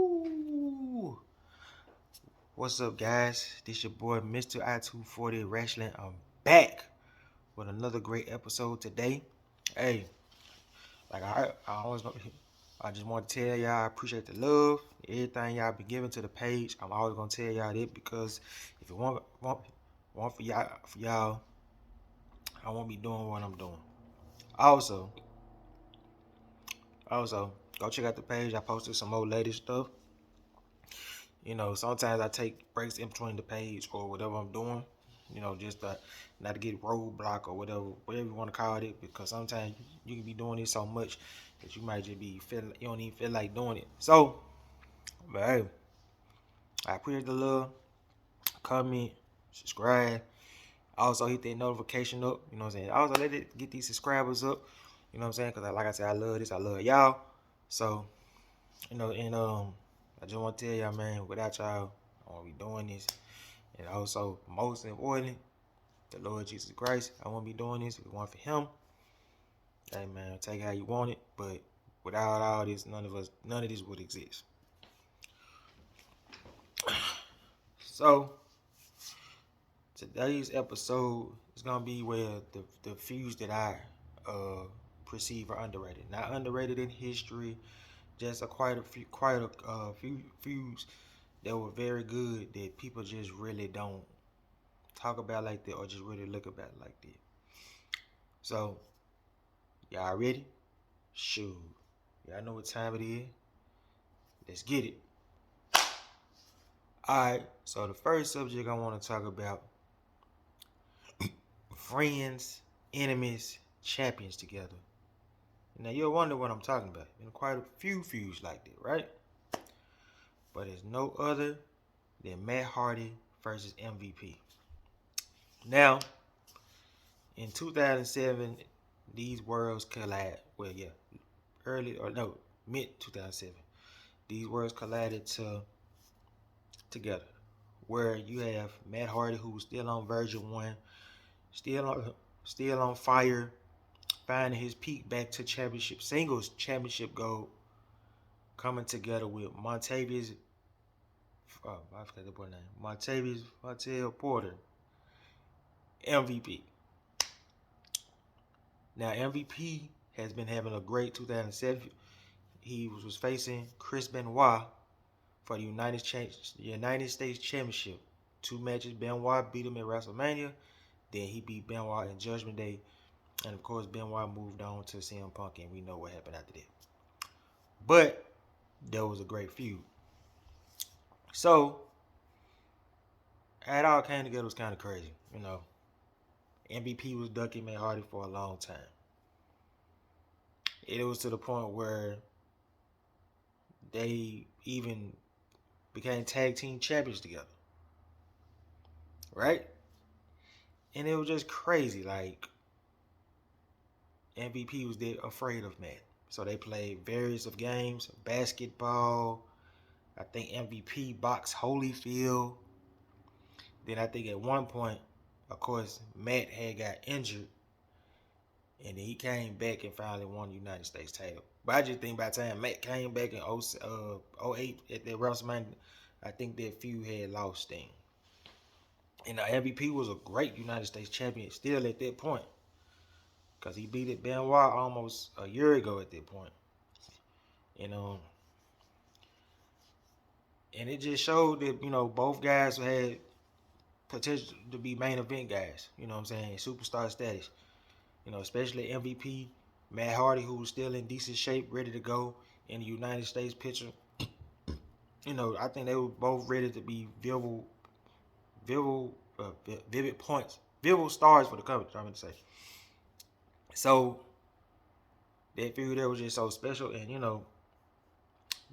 Woo! What's up, guys? This your boy, Mr. I-240 Wrestling. I'm back with another great episode today. Hey, like I always, I just want to tell y'all I appreciate the love, everything y'all been giving to the page. I'm always gonna tell y'all that because if it want for y'all, I won't be doing what I'm doing. Also, go check out the page. I posted some more latest stuff. Sometimes I take breaks in between the page or whatever I'm doing, just not to get roadblock or whatever you want to call it, because sometimes you can be doing it so much that you might just be feeling you don't even feel like doing it. So, but hey, I appreciate the love, comment, subscribe. Also hit that notification up, you know what I'm saying? Also let it get these subscribers up, you know what I'm saying? Because like I said, I love this, I love y'all. So, and I just want to tell y'all, man, without y'all, I won't be doing this. And also, most importantly, the Lord Jesus Christ, I won't be doing this if it weren't for him. Hey, man, take it how you want it. But without all this, none of this would exist. So, today's episode is going to be where the feuds that I perceive are underrated. Not underrated in history, just quite a few feuds that were very good that people just really don't talk about like that or just really look about it like that. So, y'all ready? Shoot. Y'all know what time it is. Let's get it. Alright, so the first subject I want to talk about: friends, enemies, champions together. Now you'll wonder what I'm talking about. Been quite a few feuds like that, right? But it's no other than Matt Hardy versus MVP. Now, in 2007, these worlds collide. Well, yeah, mid 2007. These worlds collided together, where you have Matt Hardy, who was still on version 1, still on fire, finding his peak back to singles championship gold, coming together with Montavious, I forgot the boy name, Montel Porter, MVP. Now MVP has been having a great 2007. He was facing Chris Benoit for the United States Championship. 2 matches. Benoit beat him at WrestleMania. Then he beat Benoit in Judgment Day. And of course, Benoit moved on to CM Punk, and we know what happened after that. But that was a great feud. So, how it all came together was kind of crazy. MVP was ducking Matt Hardy for a long time. It was to the point where they even became tag team champions together. Right? And it was just crazy. Like, MVP was dead afraid of Matt. So they played various of games, basketball. I think MVP boxed Holyfield. Then I think at one point, of course, Matt had got injured. And then he came back and finally won the United States title. But I just think by the time Matt came back in 08 at that WrestleMania, I think that feud had lost steam. And MVP was a great United States champion still at that point, because he beat it Benoit almost a year ago at that point. And it just showed that, both guys had potential to be main event guys, you know what I'm saying, superstar status. Especially MVP, Matt Hardy, who was still in decent shape, ready to go in the United States picture. I think they were both ready to be vivid stars for the company, I'm going to say. So, that feud there was just so special, and,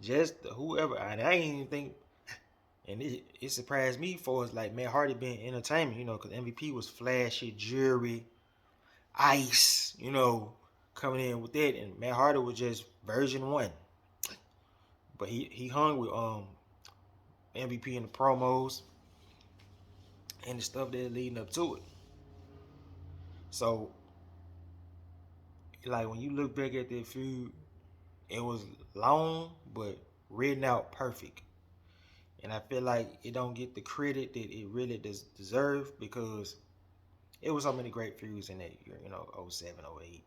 just whoever, and I ain't even think, and it surprised me for like Matt Hardy being entertainment, because MVP was flashy jewelry, ice, coming in with that, and Matt Hardy was just version 1. But he hung with MVP in the promos and the stuff that's leading up to it. So, like, when you look back at that feud, it was long but written out perfect. And I feel like it don't get the credit that it really does deserve because it was so many great feuds in that year, '07, '08.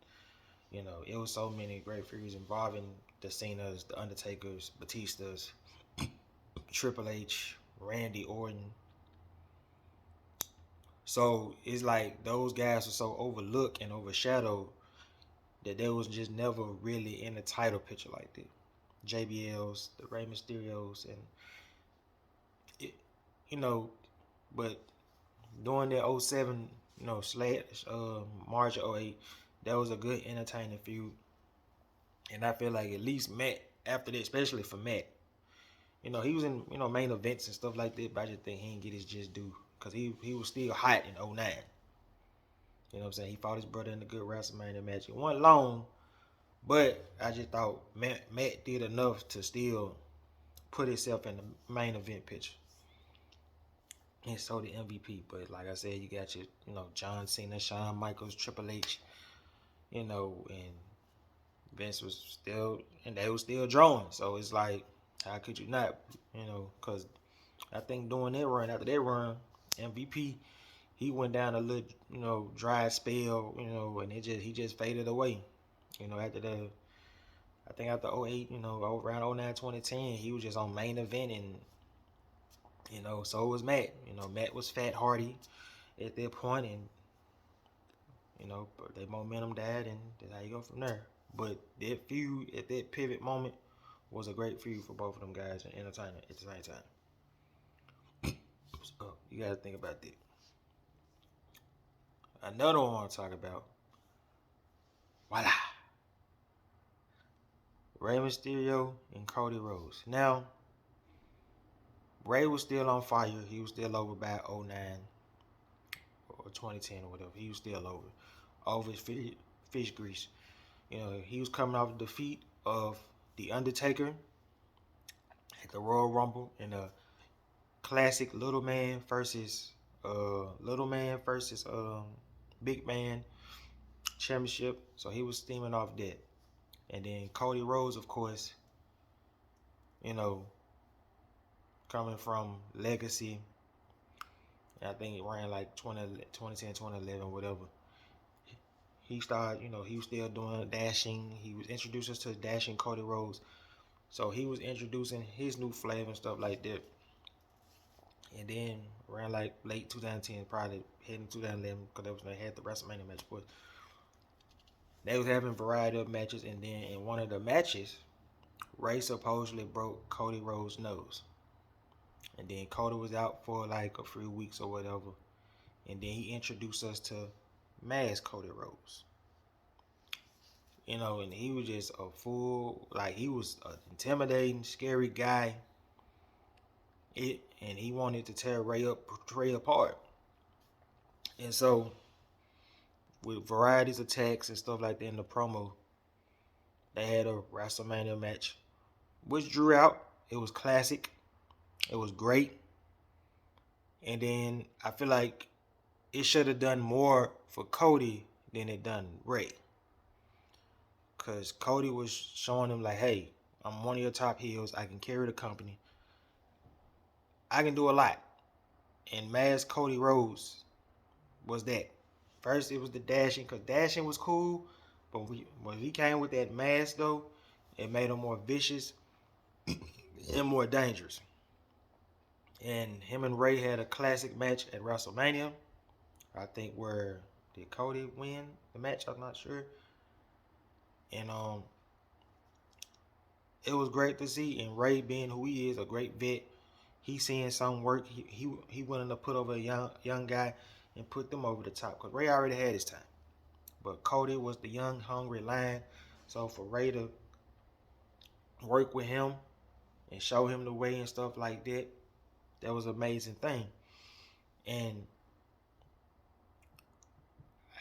It was so many great feuds involving the Cena's, the Undertakers, Batista's, Triple H, Randy Orton. So it's like those guys were so overlooked and overshadowed that they was just never really in the title picture like that. JBL's, the Rey Mysterios, and it, you know, but during that '07, slash March of '08, that was a good entertaining feud. And I feel like at least Matt after that, especially for Matt, he was in main events and stuff like that, but I just think he didn't get his just due because he was still hot in '09. You know what I'm saying? He fought his brother in a good WrestleMania match. It wasn't long, but I just thought Matt did enough to still put himself in the main event picture. And so the MVP. But like I said, you got your, John Cena, Shawn Michaels, Triple H, and Vince was still, and they was still drawing. So it's like, how could you not, because I think during that run, after that run, MVP, he went down a little, dry spell, and he just faded away. After I think after '08, around '09, 2010, he was just on main event, and so was Matt. Matt was fat hardy at that point, and their momentum died, and that's how you go from there. But that feud at that pivot moment was a great feud for both of them guys and entertaining at the same time. So you gotta think about that. Another one I want to talk about. Voila. Rey Mysterio and Cody Rhodes. Now, Rey was still on fire. He was still over by '09 or 2010 or whatever. He was still over his fish grease. He was coming off the defeat of The Undertaker at the Royal Rumble in a classic little man versus big man championship. So he was steaming off that. And then Cody Rhodes, of course, you know, coming from Legacy. I think it ran like 2010, 2011, whatever. He started, he was still doing dashing. He was introducing us to dashing Cody Rhodes. So he was introducing his new flavor and stuff like that. And then around like late 2010, probably heading 2011, because that was when they had the WrestleMania match. But they was having a variety of matches, and then in one of the matches, Ray supposedly broke Cody Rhodes' nose. And then Cody was out for like a few weeks or whatever. And then he introduced us to Masked Cody Rhodes. And he was just a fool. Like, he was an intimidating, scary guy. And he wanted to tear Ray apart. And so, with varieties of attacks and stuff like that in the promo, they had a WrestleMania match, which drew out. It was classic. It was great. And then I feel like it should have done more for Cody than it done Ray. Because Cody was showing him like, hey, I'm one of your top heels. I can carry the company. I can do a lot. And Masked Cody Rhodes was that. First, it was the dashing, because dashing was cool. But when he came with that mask, though, it made him more vicious and more dangerous. And him and Ray had a classic match at WrestleMania. I think where did Cody win the match? I'm not sure. And it was great to see. And Ray, being who he is, a great vet, he seeing some work. He willing to put over a young guy and put them over the top. Because Ray already had his time. But Cody was the young, hungry lion. So for Ray to work with him and show him the way and stuff like that, that was an amazing thing. And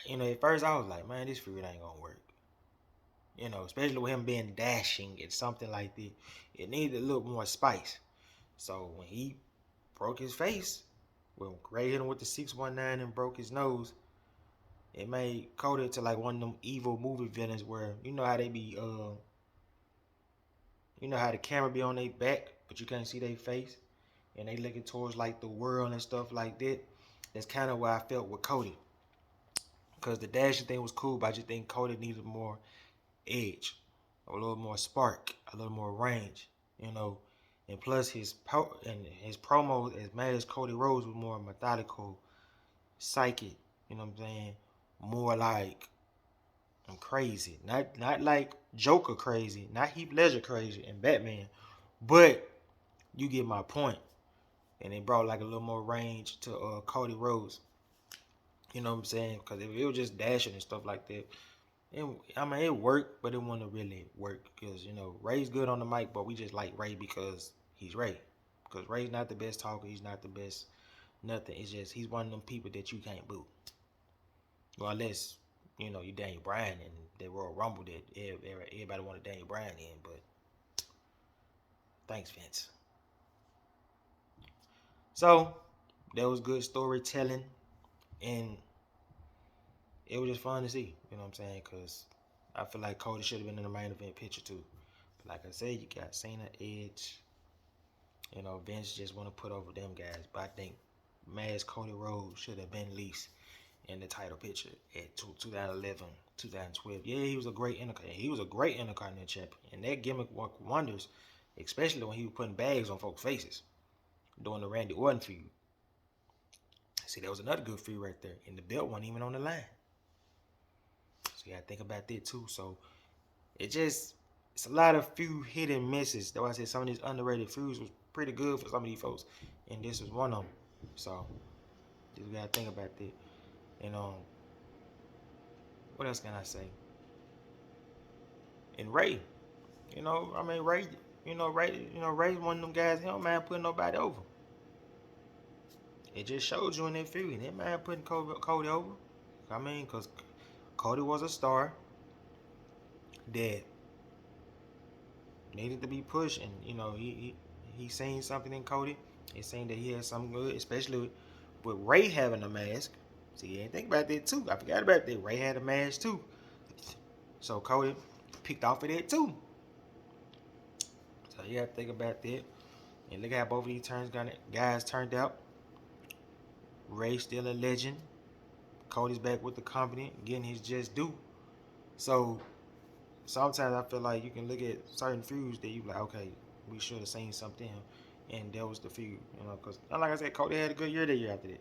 at first I was like, man, this feud ain't gonna work. Especially with him being dashing and something like that. It needed a little more spice. So when he broke his face, when Ray hit him with the 619 and broke his nose, it made Cody into like one of them evil movie villains where, you know how they be You know how the camera be on their back, but you can't see their face, and they looking towards like the world and stuff like that. That's kind of why I felt with Cody, because the dashing thing was cool, but I just think Cody needed more edge, a little more spark, a little more range, you know. And plus his promos as mad as Cody Rhodes was more methodical, psychic, you know what I'm saying? More like I'm crazy. Not like Joker crazy, not Heath Ledger crazy and Batman. But you get my point. And it brought like a little more range to Cody Rhodes. You know what I'm saying? Because if it was just dashing and stuff like that, it worked, but it wouldn't really work because Ray's good on the mic, but we just like Ray because he's Ray. Because Ray's not the best talker, he's not the best nothing. It's just he's one of them people that you can't boo. Well, unless you Daniel Bryan and the Royal Rumble that everybody wanted Daniel Bryan in, but thanks, Vince. So that was good storytelling, and it was just fun to see. You know what I'm saying? Because I feel like Cody should have been in the main event picture too. But like I said, you got Cena, Edge. Vince just want to put over them guys. But I think Maz Cody Rhodes should have been least in the title picture at 2011, 2012. Yeah, he was a great Intercontinental champion, and that gimmick worked wonders, especially when he was putting bags on folks' faces during the Randy Orton feud. See, that was another good feud right there, and the belt wasn't even on the line. So you gotta think about that too. So it's a lot of few hit and misses. That's why I said some of these underrated feuds was pretty good for some of these folks, and this was one of them. So just gotta think about that. And what else can I say? And Ray, Ray, Ray's one of them guys. He don't mind putting nobody over. It just showed you in that feud. He didn't mind putting Cody over. Because Cody was a star that needed to be pushed, and he seen something in Cody. He seen that he had something good, especially with Ray having a mask. See, you ain't think about that too. I forgot about that. Ray had a mask too, so Cody picked off of that too. So you gotta think about that. And look how both of these guys turned out. Ray's still a legend. Cody's back with the company, getting his just due. So sometimes I feel like you can look at certain feuds that you like, okay, we should have seen something, and that was the feud, because like I said, Cody had a good year that year after that.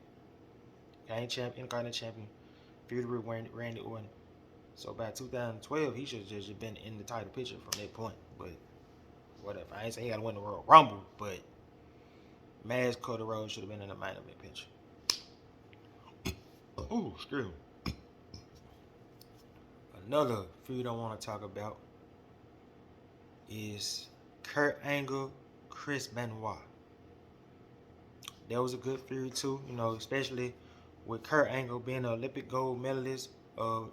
Intercontinental champion, feud with Randy Orton. So by 2012, he should have just been in the title picture from that point. But whatever, I ain't saying he got to win the Royal Rumble, but Maz Cody Rhodes should have been in the main event picture. Ooh, screw. Another feud I want to talk about is Kurt Angle, Chris Benoit. That was a good feud too, especially with Kurt Angle being an Olympic gold medalist, a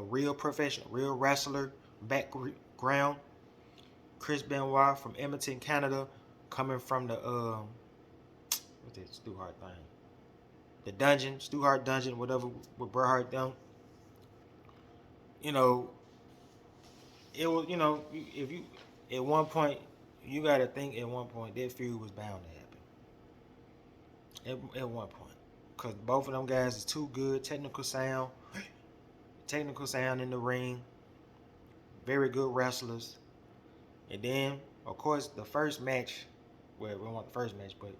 real professional, real wrestler background. Chris Benoit from Edmonton, Canada, coming from the what's that Stu Hart thing? The dungeon, Stu Hart dungeon, whatever with Bret Hart done. It was, if you at one point, you got to think at one point that feud was bound to happen. At one point, because both of them guys is too good. Technical sound in the ring. Very good wrestlers. And then, of course, the first match. Well, we want the first match, but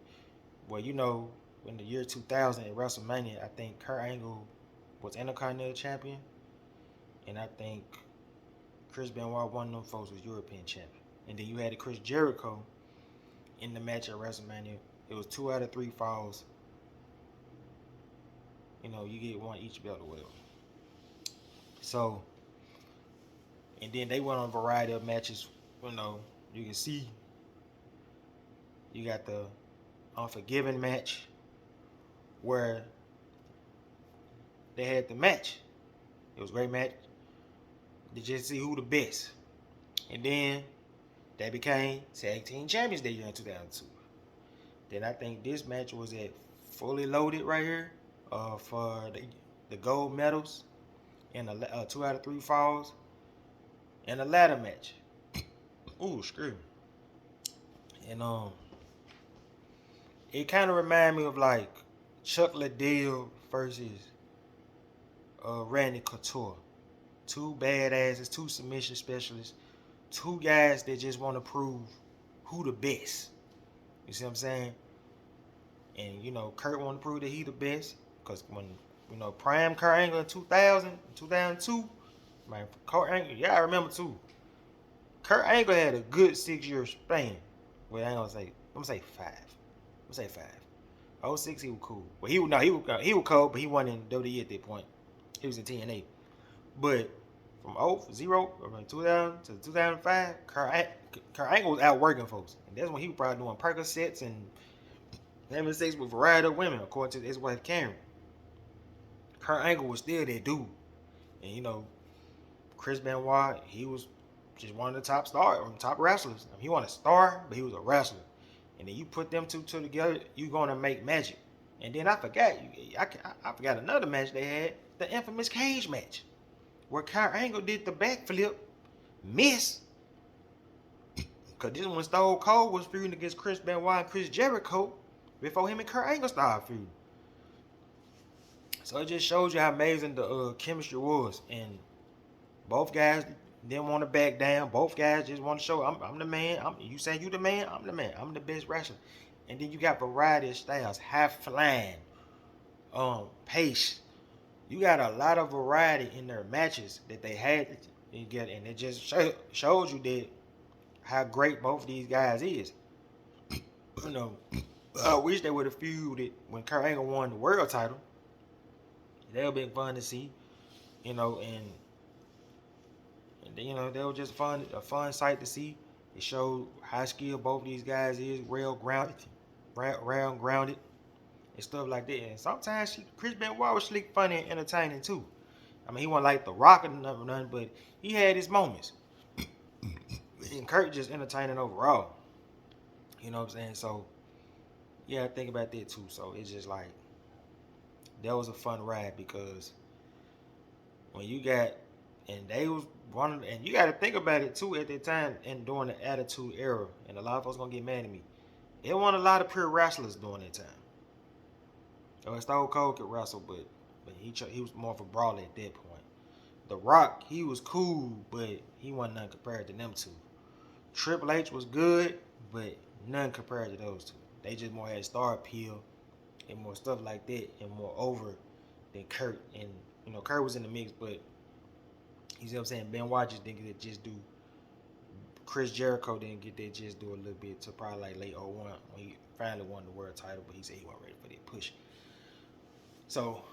in the year 2000 at WrestleMania, I think Kurt Angle was Intercontinental champion, and I think Chris Benoit, one of them folks, was European champion. And then you had Chris Jericho in the match at WrestleMania. It was 2 out of 3 falls. You get one each belt or whatever. So, and then they went on a variety of matches. You can see you got the Unforgiven match where they had the match. It was a great match. They just see who the best. And then they became tag team champions that year in 2002. Then I think this match was at Fully Loaded right here for the gold medals and 2 out of 3 falls and a ladder match. Ooh, screw. And it kind of remind me of like Chuck Liddell versus Randy Couture. Two badasses, two submission specialists, two guys that just want to prove who the best. You see what I'm saying? And Kurt want to prove that he the best because when prime Kurt Angle in 2000, 2002, man, Kurt Angle, yeah, I remember too. Kurt Angle had a good 6 year span. Well, I ain't gonna say. I'm gonna say five. I'm gonna say five. Oh 06, he was cool. Well, he was cold, but he wasn't in WWE at that point. He was in TNA. But from 2000 to 2005, Kurt Angle was out working folks, and that's when he was probably doing Percocets and having sex with a variety of women, according to his wife Karen. Kurt Angle was still that dude, and Chris Benoit, he was just one of the top stars or top wrestlers. I mean, he wasn't a star, but he was a wrestler. And then you put them two together, you're gonna make magic. And then I forgot, I forgot another match they had, the infamous cage match, where Kurt Angle did the backflip, miss. Cause this one Stone Cold was feuding against Chris Benoit and Chris Jericho before him and Kurt Angle started feuding. So it just shows you how amazing the chemistry was, and both guys didn't want to back down. Both guys just want to show I'm the man. You say you the man, I'm the man. I'm the best wrestler. And then you got variety of styles, half flying, pace. You got a lot of variety in their matches that they had to get, and it just shows you that how great both of these guys is. I wish they would have feuded when Kurt Angle won the world title. That would have been fun to see, and that was just a fun sight to see. It showed how skilled both of these guys is, round grounded, and stuff like that. And sometimes Chris Benoit was slick, funny, and entertaining too. I mean, he wasn't like the Rock or nothing, but he had his moments. And Kurt just entertaining overall. You know what I'm saying? So, yeah, I think about that too. So it's just like that was a fun ride because when you got and they was one and you got to think about it too at that time and during the Attitude Era, and a lot of folks gonna get mad at me. It wasn't a lot of pure wrestlers during that time. Stone Cold could wrestle, but he was more of a brawler at that point. The Rock, he was cool, but he wasn't none compared to them two. Triple H was good, but none compared to those two. They just more had star appeal and more stuff like that, and more over than Kurt. And Kurt was in the mix, but you see what I'm saying? Benoit just didn't get to just do. Chris Jericho didn't get that just do a little bit to probably like late 01 when he finally won the world title, but he said he wasn't ready for that push. So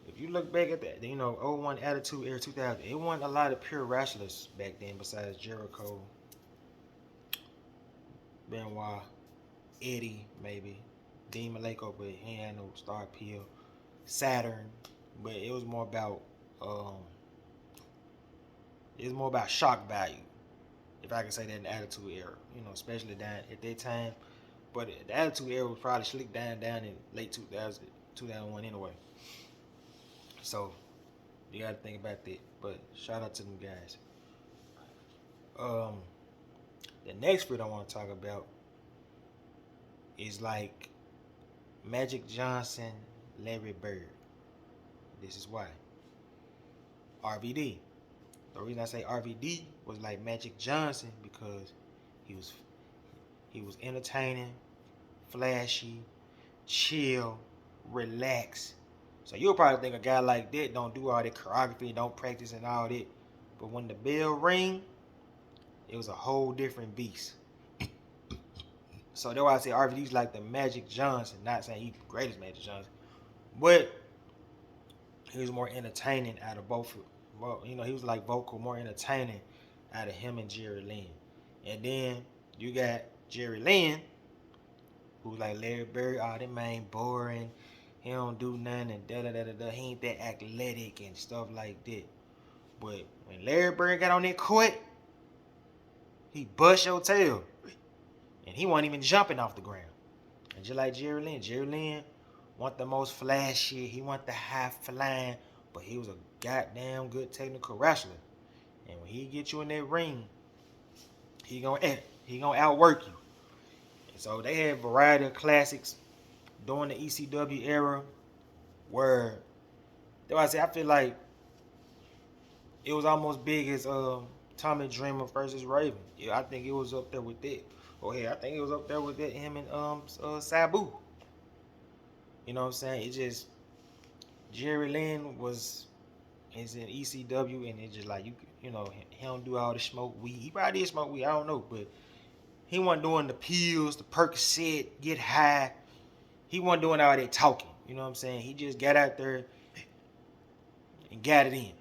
if you look back at that, 01 Attitude Era 2000, it wasn't a lot of pure wrestlers back then besides Jericho, Benoit, Eddie maybe, Dean Malenko, but he had no star appeal. Saturn, but it was more about shock value, if I can say that, in the Attitude Era. Especially down at that time. But the Attitude Era was probably slick down in late 2000, 2001 anyway. So you got to think about that. But shout out to them guys. The next feud I want to talk about is like Magic Johnson, Larry Bird. This is why. RVD. The reason I say RVD was like Magic Johnson because he was entertaining, flashy, chill, relaxed. So you'll probably think a guy like that don't do all that choreography, don't practice and all that. But when the bell ring, it was a whole different beast. So that's why I say RVD's like the Magic Johnson. Not saying he's the greatest Magic Johnson, but he was more entertaining out of both. Well, he was like vocal, more entertaining out of him and Jerry Lynn. And then you got Jerry Lynn, who's like Larry Bird. Oh, that man boring. He don't do nothing and da-da-da-da-da. He ain't that athletic and stuff like that. But when Larry Bird got on that court, he bust your tail. And he wasn't even jumping off the ground. And just like Jerry Lynn want the most flashy. He want the high flying. But he was a goddamn good technical wrestler. And when he get you in that ring, he gonna outwork you. And so they had a variety of classics during the ECW era where I say I feel like it was almost big as Tommy Dreamer versus Raven. Yeah, I think it was up there with that. Oh yeah, I think it was up there with that him and Sabu. You know what I'm saying? It just Jerry Lynn is in ECW and it's just like you know he don't do all the smoke weed. He probably did smoke weed, I don't know, but he wasn't doing the pills, the Percocet, get high. He wasn't doing all that talking. You know what I'm saying? He just got out there and got it in.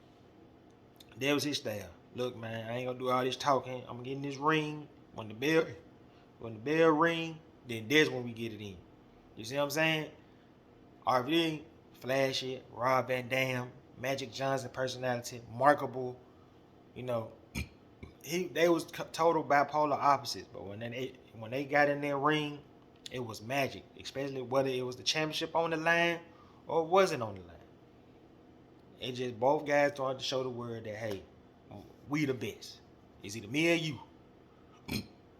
That was his style. Look, man, I ain't gonna do all this talking. I'm gonna get in this ring. When the bell ring, then that's when we get it in. You see what I'm saying? RVD, Flash it, Rob Van Dam, Magic Johnson personality, markable. You know, they was total bipolar opposites. But when they got in their ring, it was magic. Especially whether it was the championship on the line or it wasn't on the line. It just both guys started to show the world that hey, we the best. It's either me or you.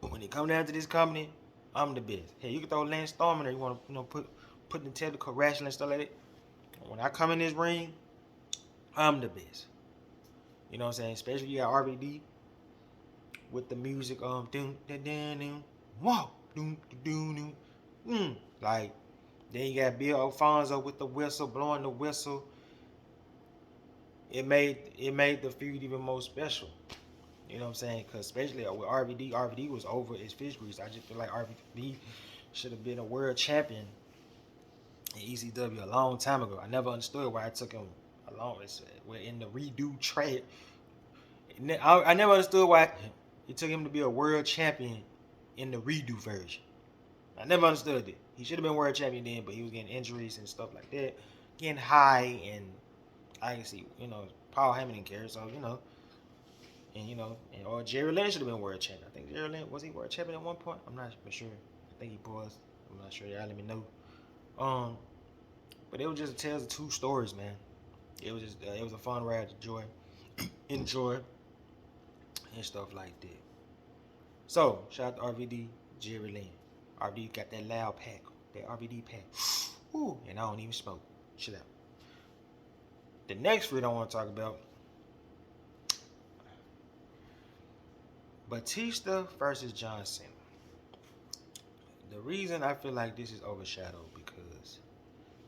When it come down to this company, I'm the best. Hey, you can throw Lance Storm in there. You want to put the technical wrestling and stuff like that. When I come in this ring, I'm the best. You know what I'm saying? Especially you got RVD with the music doom dun dun dun whoa doom doom doom like then you got Bill Alfonso with the whistle blowing the whistle. It made the feud even more special. You know what I'm saying? Because especially with RVD was over his fish grease. I just feel like RVD should have been a world champion in ECW a long time ago. I never understood why it took him a long. We're in the redo trade. I never understood why it took him to be a world champion in the redo version. I never understood it. He should have been world champion then, but he was getting injuries and stuff like that, getting high, and I can see, Paul Heyman didn't care, so or Jerry Lynn should have been world champion. I think Jerry Lynn was he world champion at one point. I'm not sure. I think he was. I'm not sure. Y'all let me know. But it was just tells of two stories, man. It was just it was a fun ride to enjoy, and stuff like that. So shout out to RVD, Jerry Lynn. RVD got that loud pack, that RVD pack. Ooh, and I don't even smoke. Chill out. The next feud I want to talk about, Batista versus John Cena. The reason I feel like this is overshadowed because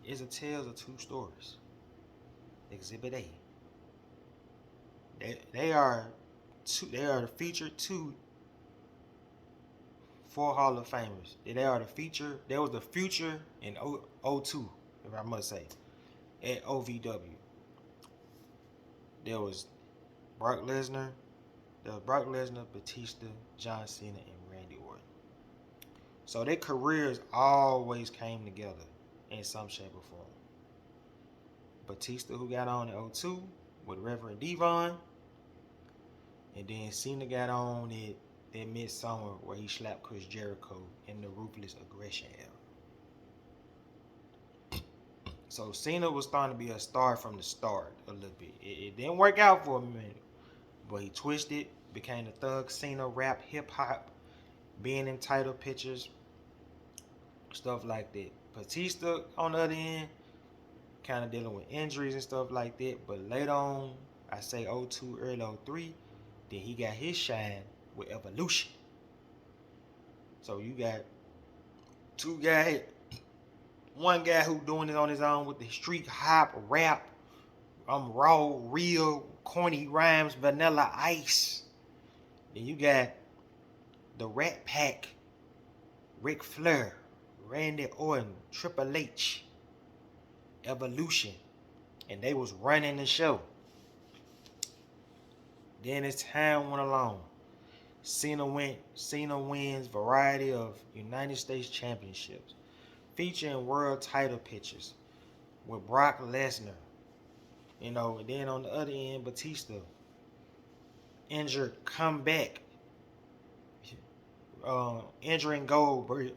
it's a tales of two stories. Exhibit A. They are the featured two four Hall of Famers. They are the feature. There was the future in 02, if I must say, at OVW. There was Brock Lesnar, Batista, John Cena, and Randy Orton. So their careers always came together in some shape or form. Batista, who got on in 02 with Reverend Devon, and then Cena got on it that midsummer where he slapped Chris Jericho in the Ruthless Aggression era. So Cena was starting to be a star from the start a little bit. It didn't work out for a minute, but he twisted, became the Thug Cena rap hip hop, being in title pictures, stuff like that. Batista on the other end, kind of dealing with injuries and stuff like that. But later on, I say 02, early 03, then he got his shine with Evolution. So you got two guys, one guy who doing it on his own with the street hop, rap, raw, real, corny rhymes, Vanilla Ice. Then you got the Rat Pack, Ric Flair, Randy Orton, Triple H, Evolution, and they was running the show. Then as time went along, Cena wins variety of United States championships, featuring world title pictures with Brock Lesnar. And then on the other end, Batista injured, come back, injuring Goldberg,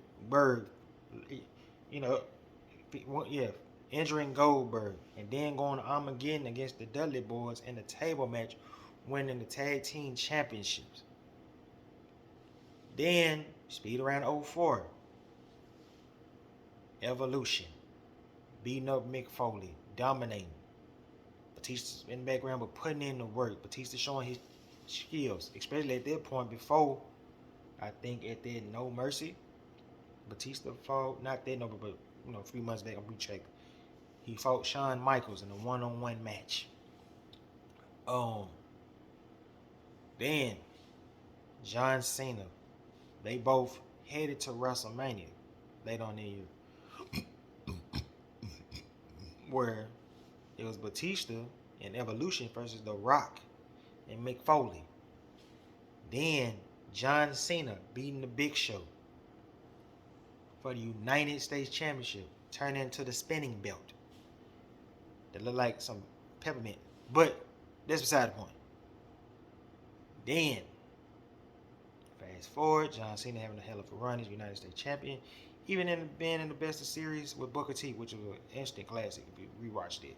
injuring Goldberg, and then going to Armageddon against the Dudley Boys in the table match, winning the tag team championships. Then, speed around '04, Evolution, beating up Mick Foley, dominating. Batista's in the background, but putting in the work. Batista showing his skills, especially at that point before, I think at that No Mercy, Batista fought, not that no, but 3 months back, I'm recheck. He fought Shawn Michaels in a one-on-one match. Um, then John Cena, they both headed to WrestleMania late on the year, where it was Batista and Evolution versus The Rock and Mick Foley. Then John Cena beating the Big Show for the United States Championship, turning into the spinning belt that looked like some peppermint. But that's beside the point. Then, fast forward, John Cena having a hell of a run as United States Champion, even in being in the Best of Series with Booker T, which was an instant classic if you rewatched it.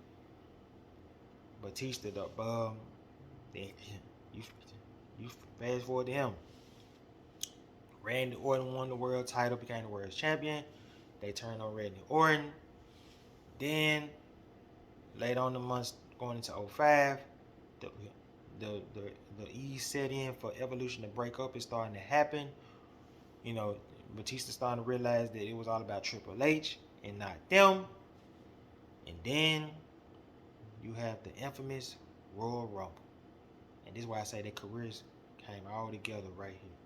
Batista, then you fast forward to him. Randy Orton won the world title, became the world champion. They turned on Randy Orton. Then, later on the months going into '05, the ease set in for Evolution to break up is starting to happen. Batista starting to realize that it was all about Triple H and not them. And then you have the infamous Royal Rumble. And this is why I say their careers came all together right here.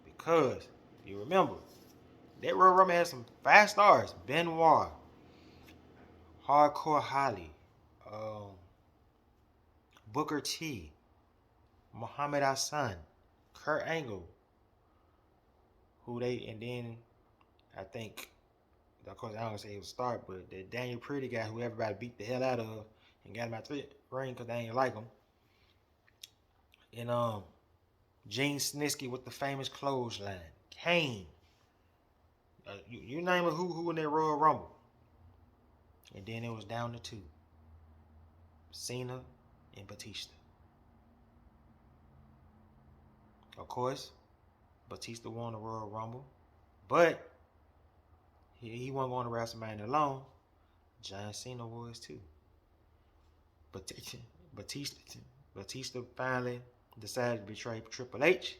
Because, if you remember, that Royal Rumble had some 5 stars. Benoit, Hardcore Holly, Booker T, Muhammad Hassan, Kurt Angle, and then I think, of course, I don't say he was a star, but the Daniel Pretty guy who everybody beat the hell out of and got him out the ring because they didn't like him. And Gene Snitsky with the famous clothesline. Kane. You name it, who in that Royal Rumble. And then it was down to 2. Cena and Batista. Of course, Batista won the Royal Rumble, but he wasn't going to WrestleMania alone. John Cena was too. Batista finally decided to betray Triple H,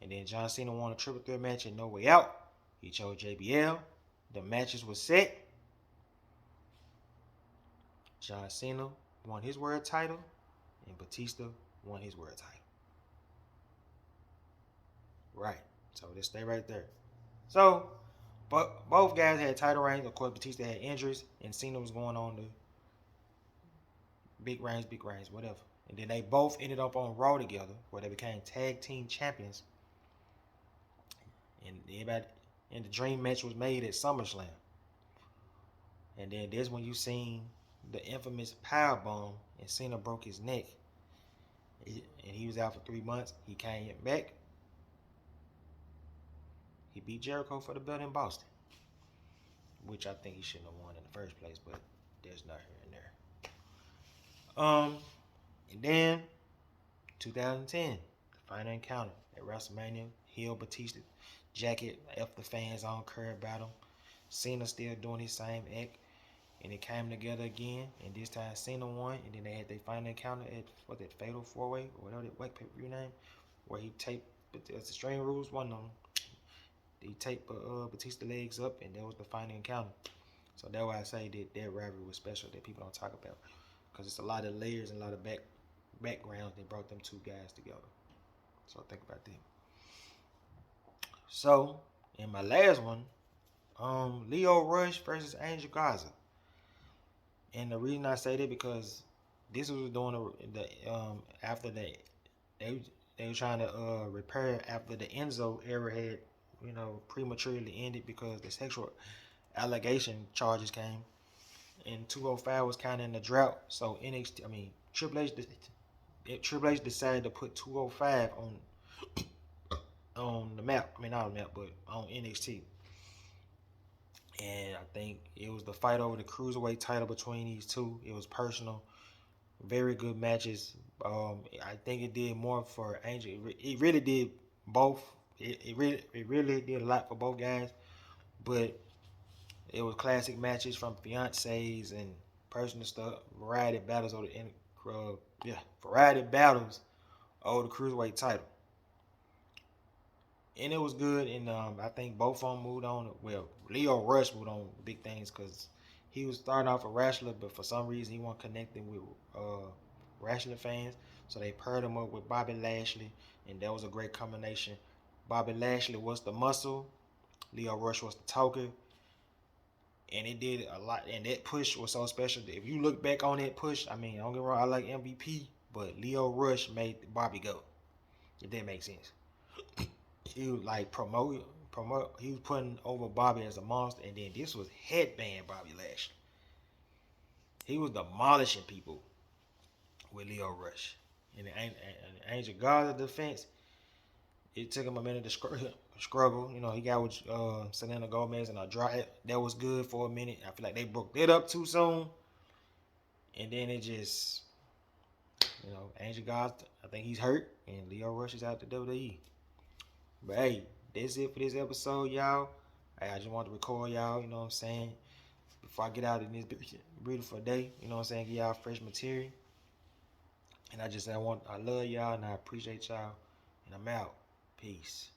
and then John Cena won a triple threat match and No Way Out. He chose JBL. The matches were set. John Cena won his world title, and Batista won his world title. Right. So just stay right there. So, but both guys had title reigns. Of course, Batista had injuries, and Cena was going on the big reigns, whatever. And then they both ended up on Raw together, where they became tag team champions. And the dream match was made at SummerSlam. And then there's when you seen the infamous powerbomb, and Cena broke his neck. And he was out for 3 months. He came back. He beat Jericho for the belt in Boston, which I think he shouldn't have won in the first place, but there's not here and there. And then 2010, the final encounter at WrestleMania, heel Batista jacket, F the fans on curb battle. Cena still doing his same act, and it came together again, and this time Cena won, and then they had their final encounter at that Fatal 4-Way, or whatever that pay-per-view name, where he taped, the Extreme Rules, one of them. He taped Batista legs up, and that was the final encounter. So that's why I say that rivalry was special that people don't talk about, because it's a lot of layers and a lot of backgrounds that brought them 2 guys together. So think about that. So in my last one, Leo Rush versus Angel Garza, and the reason I say that because this was during the after they were trying to repair after the Enzo era had prematurely ended because the sexual allegation charges came, and 205 was kind of in the drought. So Triple H decided to put 205 on the map. Not on the map, but on NXT. And I think it was the fight over the cruiserweight title between these two. It was personal, very good matches. I think it did more for Angel. It really did both It really did a lot for both guys, but it was classic matches from fiancés and personal stuff, variety battles over the variety battles over the cruiserweight title, and it was good. And I think both of them moved on. Well, Leo Rush moved on big things because he was starting off a wrestler, but for some reason he wasn't connecting with wrestling fans, so they paired him up with Bobby Lashley, and that was a great combination. Bobby Lashley was the muscle, Leo Rush was the talker, and it did a lot. And that push was so special. If you look back on that push, I mean, don't get me wrong, I like MVP, but Leo Rush made Bobby go. If that makes sense, he was like promote. He was putting over Bobby as a monster, and then this was headband Bobby Lashley. He was demolishing people with Leo Rush. And the Angel Garza defense, it took him a minute to struggle. You know, he got with Selena Gomez and a dry. That was good for a minute. I feel like they broke it up too soon, and then it just, Angel Garza, I think he's hurt, and Leo Rush is out the WWE. But hey, that's it for this episode, y'all. Hey, I just wanted to record y'all. You know what I'm saying? Before I get out in this beautiful day, you know what I'm saying? Give y'all fresh material. And I love y'all and I appreciate y'all. And I'm out. Peace.